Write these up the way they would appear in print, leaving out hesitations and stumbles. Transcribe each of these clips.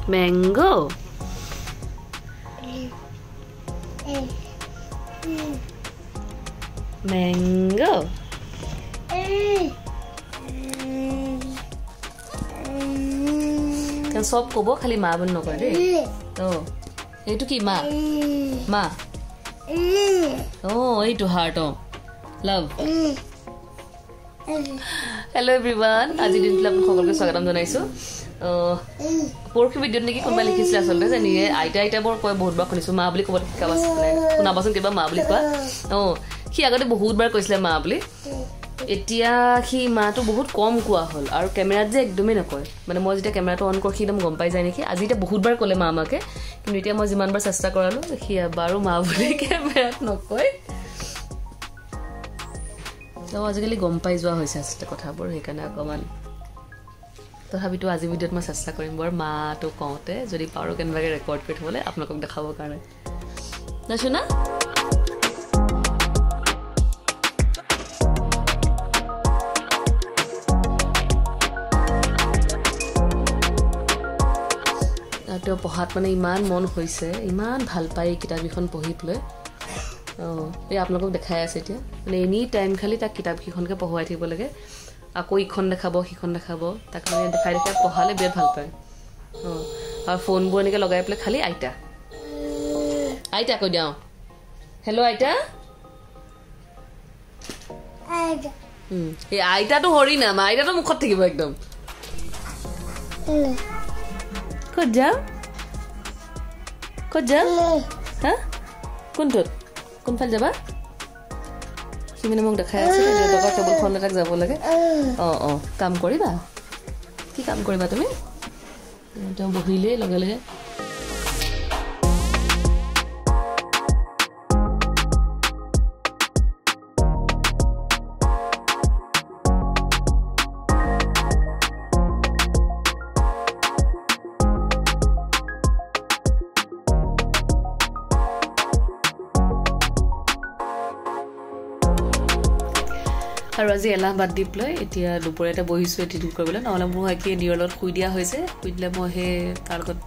Mango. Mango. Kan sob kobo khali ma ban nokore de. Oh. Etu ki ma? Ma. Oh, etu heart oh. Love. Hello everyone. Aji din club khokolke swagatam janaisu. Porki video neki konba likhisla asolde je niye aita bor koy bahut bar khonisu ma boli kobot kaba kuna basun kiba ma boli koa oh ki agate bahut bar koisle ma boli etia ki ma to bahut kom koa hol aru camera je ekdome na koy mane moi jeta camera to on kor khidam gom pai jay neki aji ta bahut bar kole ma amake kintu etia moi jiman bar chesta koralu ki baru ma boli camera nokoy to ajikali gom pai joa hoise asta kotha bor hekana akoman তথাপিতো আজি ভিডিওত মই চেষ্টা কৰিম বৰ মাটো কওঁতে যদি পাৰো কেনভাগে record কৰি থবলে আপোনালোকক দেখাবৰ কাৰণে না শুনা তাতো পঢ়াত মানে ইমান মন হৈছে ইমান ভাল পাই কিতাপখন পঢ়ি পলে এই আপোনালোকক দেখাই আছে এতিয়া মানে এনি টাইম খালি তা কিতাপখনকে পঢ়াই থাকিব লাগে আকৌ ইখন দেখাব হিখন দেখাব তাক মানে দেখাই দেখাই পঢ়ালে বিৰাট ভাল পায় আৰু ফোন বোৰ এনেকে লগাই পলে খালি আইতা আইতা কৈ দিও হেল্ল' আইতা আইতা এই আইতাটো হৰি না আইতাটো মুখত থাকিব একদম ক'ত যাও হা কোনফাল যাবা সিমিনে মোক দেখাই আছে দেউতাকৰ টেবুল খন এটাক যাব লাগে কাম কৰিবা কি কাম কৰিবা তুমি তো বহিলে লগে লগে আৰু আজি এলাহাবাদ দি প্লাই এতিয়া দুপৰীয়া এটা বহিছো এডিটিং কৰিবলৈ নহলে মোৰ হাকি নিয়ৰ লগত শুই দিয়া হৈছে শুই দিলে মই হে তাৰ লগত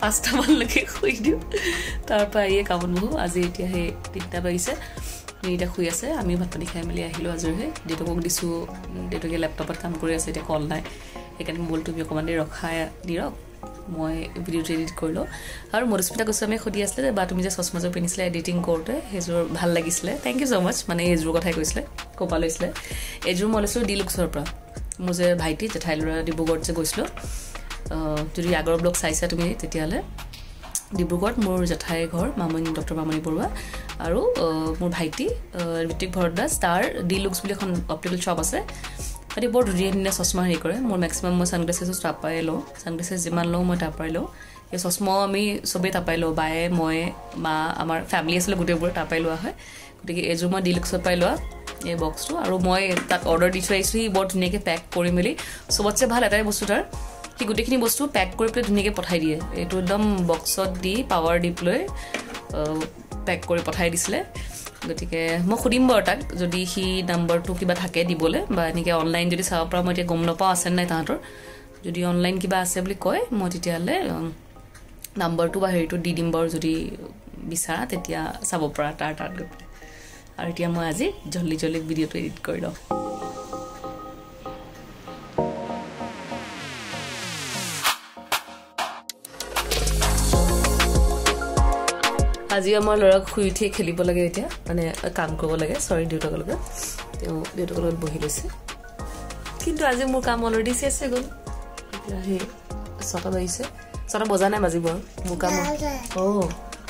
5টা মান লকে শুই দিও তাৰ পৰা এই কামত বহু আজি এতিয়া হে 3টা বাজিছে মেইটা শুই আছে আমি ভাত পানী খাই মেলি আহিলো আজৰি হৈ দেউতাকক দিছো দেউতাকে ল্যাপটপত কাম কৰি আছে এতিয়া কল নাই একাৰণে মোবাইলটো অকমানে ৰখাই দিৰক মই ভিডিও এডিট কৰিলো আৰু মৰস্মিতা গোস্বামী খুদি আছিল বা তুমি যে চশমাজৰ পিনিছিলে এডিটিং কৰোতে হেজুৰ ভাল লাগিছিলে থ্যাংক ইউ সো মাচ মানে হেজুৰ কথাই কৈছিলে কোপা লৈছিলে এজুৰ মলেছৰ ডিলুক্সৰ পৰা মোৰ যে ভাইটি জেঠাইলৰা ডিব্ৰুগড় যে গৈছিল যদি আগৰ ব্লগ চাইছা তুমি তেতিয়ালে ডিব্ৰুগড়ত মোৰ জেঠাই ঘৰ মামনি ডক্টৰ মামনি বৰুৱা আৰু মোৰ ভাইটি ঋতিক ভৰদাস তাৰ ডিলুক্স বুলি এখন অপটিকেল শ্বপ আছে আদি বৰ ধুনীয়া চশমা হেৰি কৰে মোৰ ম্যাক্সিমাম মই সানগ্লাসেস টাপাই লো সানগ্লাসেস যিমান লো মই টাপাই লো এই চশমা আমি সবে টাপাই লো বায়ে মই মা আমাৰ ফ্যামিলি আছিল গুটেবোৰ টাপাই লোৱা হয় গতিকে এজো মই ডিলুক্সত পাই লোৱা এই বক্সটো আৰু মই তাক অৰ্ডাৰ দি থৈছো ই বৰ ধুনীয়াকৈ পেক কৰি মেলি সবতছে ভাল এটাই বস্তু তাৰ কি গুটেখিনি বস্তু পেক কৰি পেলাই ধুনীয়াকৈ পঠাই দিয়ে এইটো একদম বক্সত দি পাৱাৰ ডিপ্লয় পেক কৰি পঠাই দিছিলে গতিকে মই খুদিম বৰ তাক যদি হি নম্বৰটো কিবা থাকে দিবলে বা এনেকে অনলাইন যদি চাব পৰা মই এতিয়া গম নাপাও আছে নাই তাহাঁতৰ যদি অনলাইন কিবা আছে বুলি কয় মই তেতিয়ালে নম্বৰটো বা হেৰিটো দি দিম বৰ যদি বিচাৰা তেতিয়া চাব পৰা তাৰ গৈ আৰু এতিয়া মই আজি জল্দি ভিডিওটো এডিট কৰি লওঁ আজি আমাৰ লৰাক শুই উঠি খেলিব লাগে এতিয়া মানে কাম কৰিব লাগে সৰি দেউতাকৰ লগত দেউতাকৰ লগত বহি লৈছে কিন্তু আজি মোৰ কাম অলৰেডি শেষ হৈ গ'ল এতিয়া হে 6টা বাজিছে 6টা বজা নাই বাজিব মোৰ কাম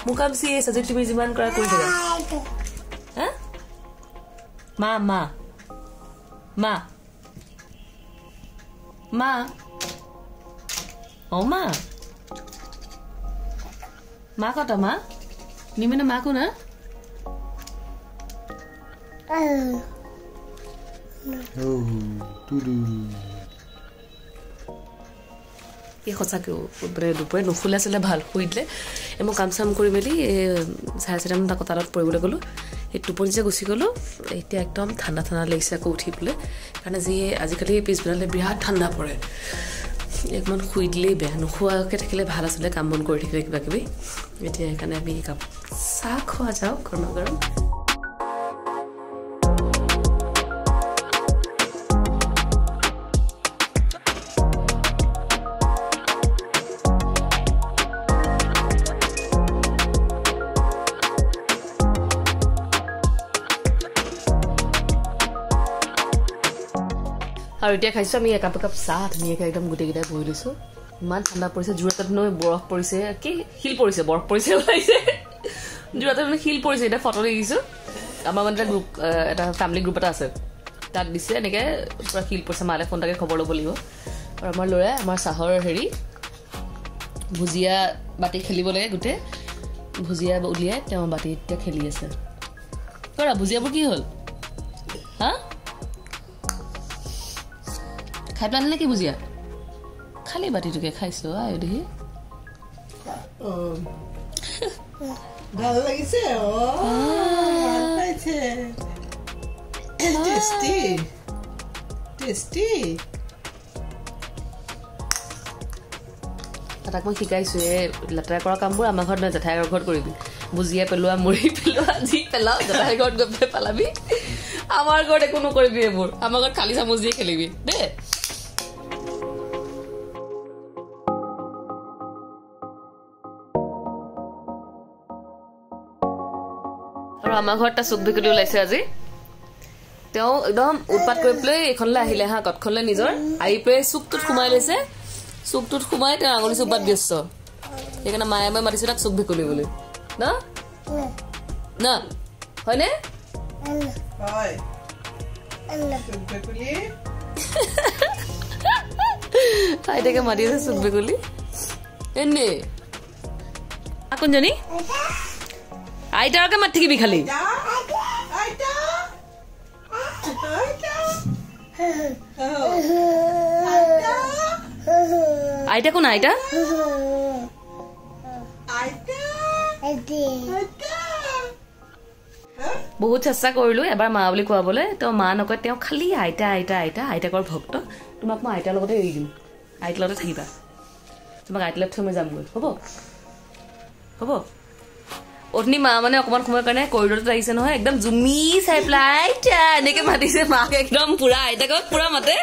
মোৰ কাম শেষ আজি তুমি যিমান কৰা কৰি থাকা হা মা মা মা মা ও মা মা কত মা নিমেনা মাকো না এই সঁচাকৈ দুপৰীয়া নুশুলে আছিলে ভাল শুই দিলে মই কাম চাম কৰি মেলি 4:30 মান কঁতালত পৰিবলৈ গ'লো এই টোপনি যে গুচি গ'লো এতিয়া একদম ঠাণ্ডা লাগিছে আকৌ উঠি পেলাই কাৰণ আজিকালি পিছবেলালে বিৰাট ঠাণ্ডা পৰে একমান শুই দিলেই বেয়া নোখোৱাকৈ থাকিলে ভাল আছিলে কাম বন কৰি থাকিলে কিবা কিবি এতিয়া সেইকাৰণে আমি একাপ চাহ খোৱা যাওক গৰমা গৰম আৰু এতিয়া খাইছো আমি একাপ চাহ ধুনীয়াকৈ একদম গোটেইকেইটাই বহি লৈছো ইমান ঠাণ্ডা পৰিছে জোৰাটাত নহয় বৰফ পৰিছে কি শিল পৰিছে বৰফ পৰিছে ওলাইছে জোৰাটাত মানে শিল পৰিছে এটা ফটো দেখিছো আমাৰ মানে গ্ৰুপ এটা ফেমিলি গ্ৰুপ এটা আছে তাত দিছে এনেকৈ পুৰা শিল পৰিছে মালে ফোন তাকে খবৰ ল'ব লাগিব আৰু আমাৰ ল'ৰাই আমাৰ চাহৰ হেৰি ভুজিয়া বাতি খেলিব লাগে গোটেই ভুজিয়া উলিয়াই তেওঁ বাতি এতিয়া খেলি আছে কৰা ভুজিয়াবোৰ কি হ'ল হা খাই পেলালে কি বুজিয়া খালি বাতিটোকে খাইছো আই দেহি ভাল লাগিছে তাক মই শিকাইছো এই লেতেৰা কৰা কামবোৰ আমাৰ ঘৰত নহয় জেঠাইৰ ঘৰত কৰিবি বুজিয়া পেলোৱা মুড়ি পেলোৱা যি পেলাও জেঠাইৰ ঘৰত গৈ পেলাই পেলাবি আমাৰ ঘৰত একো নকৰিবি এইবোৰ আমাৰ ঘৰত খালি চামুচ দিয়ে খেলিবি দেই আৰু আমাৰ ঘৰত এটা চুক ভেকুলী ওলাইছে আজি তেওঁ একদম উৎপাত কৰি পেলাই এইখনলৈ আহিলে হা কটখনলৈ নিজৰ আহি পেলাই চুকটোত সোমাই লৈছে চুকটোত সোমাই তেওঁ আঙুলি চুপাত ব্যস্ত সেইকাৰণে মায়ে মই মাতিছো তাক চুক ভেকুলী বুলি ন না হয়নে আইতাকে মাতি আছে চুক ভেকুলী এনে কোনজনী আইতাকে মাতি থাকিবি খালি আইতা কোন আইতা বহুত চেষ্টা কৰিলো এবাৰ মা বুলি কোৱাবলৈ তেওঁ মা নকয় তেওঁ খালি আইতা আইতা আইতা আইতাকৰ ভক্ত তোমাক মই আইতাৰ লগতে এৰি দিম আইতাৰ লগতে থাকিবা তোমাক আইতাৰ লগত থৈ মই যামগৈ হ'ব হ'ব অথনি মা মানে অকমান সময়ৰ কাৰণে কৰিডৰটোত আহিছে নহয় একদম জুমি চাই পেলাই আইতা এনেকে মাতিছে মাক একদম পুৰা আইতাকক পুৰা মাতে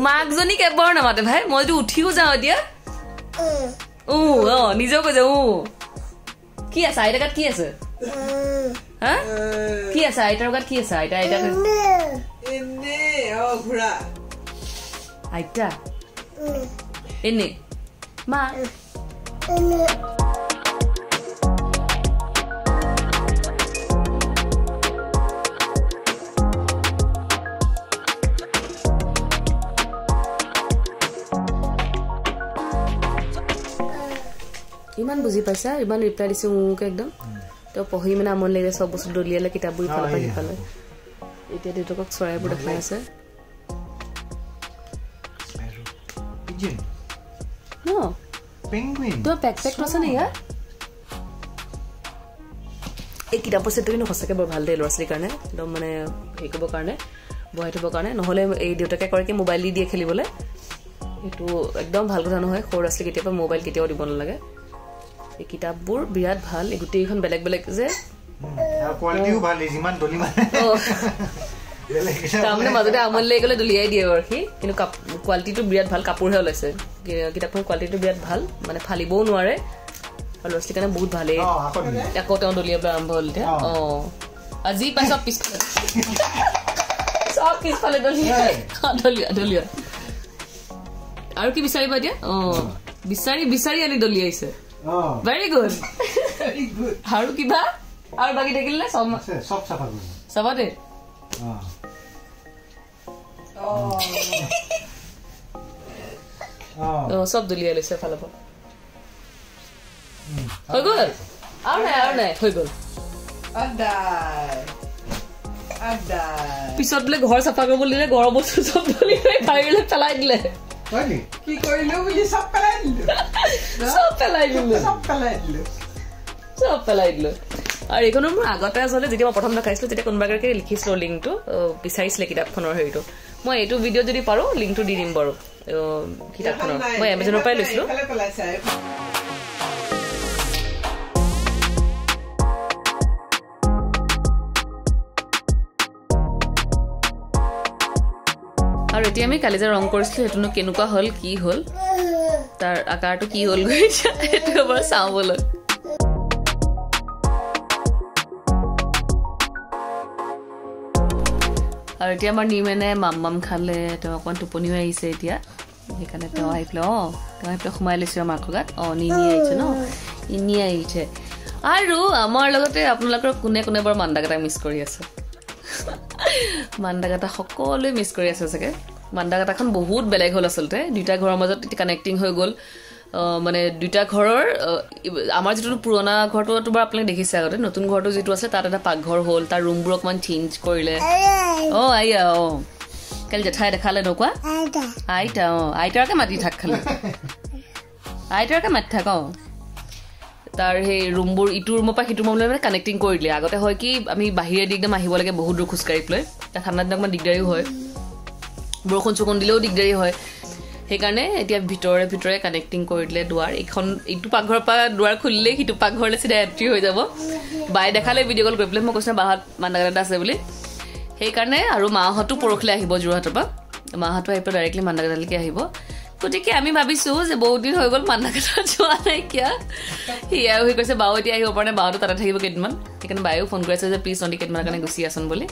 মাকজনীক এবাৰ নামাতে ভাই মই যদি উঠিও যাওঁ এতিয়া নিজেও কৈছে কি আছে আইতাৰ গাত কি আছে হা কি আছে আইতাৰ গাত কি আছে আইতা আইতা আইতা এনে মা ইমান বুজি পাইছা ইমান ৰিপ্লাই দিছো মোক একদম তো পঢ়ি মানে আমন লাগিলে সব বস্তু দলিয়ালে কিতাপবোৰ ইফালে পৰা সিফালে এতিয়া দেউতাকক চৰাইবোৰ দেখাই আছে তো পেক আছে নে ইয়াৰ এই কিতাপৰ চেটটো কিন্তু সঁচাকৈ বৰ ভাল দেই ল'ৰা ছোৱালীৰ কাৰণে একদম মানে হেৰি কৰিবৰ কাৰণে বহাই থ'বৰ কাৰণে নহ'লে এই দেউতাকে কৰে কি মোবাইল দি দিয়ে খেলিবলৈ এইটো একদম ভাল কথা নহয় সৰু ল'ৰা ছোৱালী কেতিয়াবা মোবাইল কেতিয়াও দিব নালাগে এই কিতাপবোৰ বিৰাট ভাল এই গোটেইখন বেলেগ বেলেগ যে কোৱালিটিও ভাল যিমান দলি মানে তাৰমানে মাজতে আমল লাগি গ'লে দলিয়াই দিয়ে আৰু সি কিন্তু কোৱালিটিটো বিৰাট ভাল কাপোৰহে ওলাইছে কিতাপখন কোৱালিটিটো বিৰাট ভাল মানে ফালিবও নোৱাৰে আৰু ল'ৰা ছোৱালীৰ কাৰণে বহুত ভালেই আকৌ তেওঁ দলিয়াবলৈ আৰম্ভ হ'ল এতিয়া আজি পাই চব পিছফালে দলিয়া দলিয়া আৰু কি বিচাৰিবা এতিয়া বিচাৰি বিচাৰি আনি দলিয়াইছে ভেৰি গুড আৰু কিবা আৰু বাকী থাকিলে চব চাফা চাবাতে চব দলিয়াই লৈছে ফালৰ পৰা হৈ গ'ল আৰু নাই হৈ গ'ল পিছত বোলে ঘৰ চাফা কৰিবলৈ দিলে ঘৰৰ বস্তু চব দলিয়াই পাৰিলে পেলাই দিলে কি কৰিলো বুলি সব পেলাই দিলো চব পেলাই দিলো আৰু এইখনৰ মোৰ আগতে আসলে যেতিয়া মই প্ৰথম দেখাইছিলো তেতিয়া কোনবাগৰকে লিখিছিলো লিংকটো বিচাৰিছিলে কিতাপখনৰ হেৰিটো মই এইটো ভিডিও যদি পাৰো লিংকটো দি দিম বাৰু কিতাপখনৰ মই Amazonৰ পৰাই লৈছিলো আৰু এতিয়া আমি কালি যে ৰং কৰিছিলো হেতুনো কেনেকুৱা হল কি হল তাৰ আকাৰটো কি হল গৈছে এটো এবাৰ চাও বল আৰু এতিয়া আমাৰ নিমেনে মাম্মাম খালে তো অকন টোপনি আহিছে এতিয়া সেইকাৰণে তো আইপ্লো সোমাই লৈছে মাকগাত নিনি আহিছে ন ইনি আহিছে আৰু আমাৰ লগতে আপোনালোকৰ কোনে কোনে বৰ মান্দাগাটা মিছ কৰি আছে মান্দাগাটা সকলোৱে মিছ কৰি আছে চাগে মান্দাগাটাখন বহুত বেলেগ হল আসলতে দুটা ঘৰৰ মাজত কানেক্টিং হৈ গল মানে দুটা ঘৰৰ আমাৰ যেটো পুৰণা ঘৰটো তোমাৰ আপোনাক দেখিছে আগতে নতুন ঘৰটো যেটো আছে তাত এটা পাকঘৰ হল তাৰ ৰুমবোৰ অকমান চেঞ্জ কৰিলে আইয়া কাল জেঠাই দেখালে নকোৱা আইতা আইতাৰকে মাতি থাক খালে আইতাৰকে মাতি থাক তাৰ হে ৰুমবোৰ ইটো ৰুমৰ পৰা সিটো ৰুমলৈ মানে কানেক্টিং কৰি দিলে আগতে হয় কি আমি বাহিৰে দিগদাম আহিব লাগে বহুত দূৰ খুচকাৰি প্লৈ তা ঠাণ্ডা দিনত মান দিগদাৰি হয় বৰখন চুকন দিলেও দিগদাৰি হয় সেইকাৰণে এতিয়া ভিতৰে কানেক্টিং কৰি দিলে দুৱাৰ এখন ইটো পাকঘৰৰ পৰা দুৱাৰ খুলিলে সিটো পাকঘৰলৈ চিধা এন্ট্ৰি হৈ যাব বাই দেখালে ভিডিও কল কৰি প্লে মই কৈছ বাহাত মান্দাগাটা আছে বুলি সেইকাৰণে আৰু মাহতো পৰখলে আহিব জুৰহাটৰ পৰা মাহতো আহিব ডাইৰেক্টলি মান্দাগাটালৈকে আহিব গতিকে আমি ভাবিছো যে বহুত দিন হৈ গল মান্দাগাটা যোৱা নাই কিয়া হিয়া হৈ কৈছে বাও এতিয়া আহিব পাৰে বাওটো তাতে থাকিব কেইদিনমান সেইকাৰণে বায়ো ফোন কৰিছে যে প্লিজ নটি কেইদিনমান কাৰণে গুচি আছন বুলি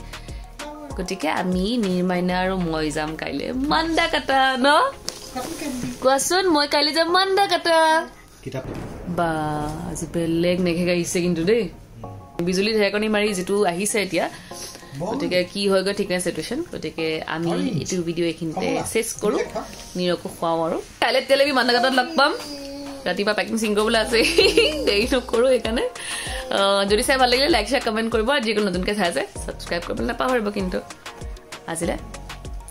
গতিকে আমি নিৰ্মাইনা আৰু মই যাম কাইলে মান্দাগাটা ন কোৱাচোন মই কাইলে যাম মান্দাগাটা কিতাপ বা আজি বেলেগ নেঘে গাইছে কিন্তু দেই বিজুলী ঢেৰেকনি মাৰি যেটো আহিছে এতিয়া গতিকে কি হৈ গৈ ঠিক নাই সিচুৱেচন গতিকে আমি এইটো ভিডিও এখিনতে শেষ কৰো নিৰকো খুৱাও আৰু কাইলে তেলেবি মান্দাগাটাত লগ পাম ৰাতিপুৱা পেকিং সিং কৰিবলৈ আছে দেৰি নকৰো একানে যদি চাই ভাল লাগিলে লাইক শেয়াৰ কমেন্ট কৰিব আৰু যিকোনো নতুনকৈ চাই আছে সাবস্ক্ৰাইব কৰিবলৈ নাপাহৰিব কিন্তু আজিলে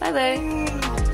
বাই বাই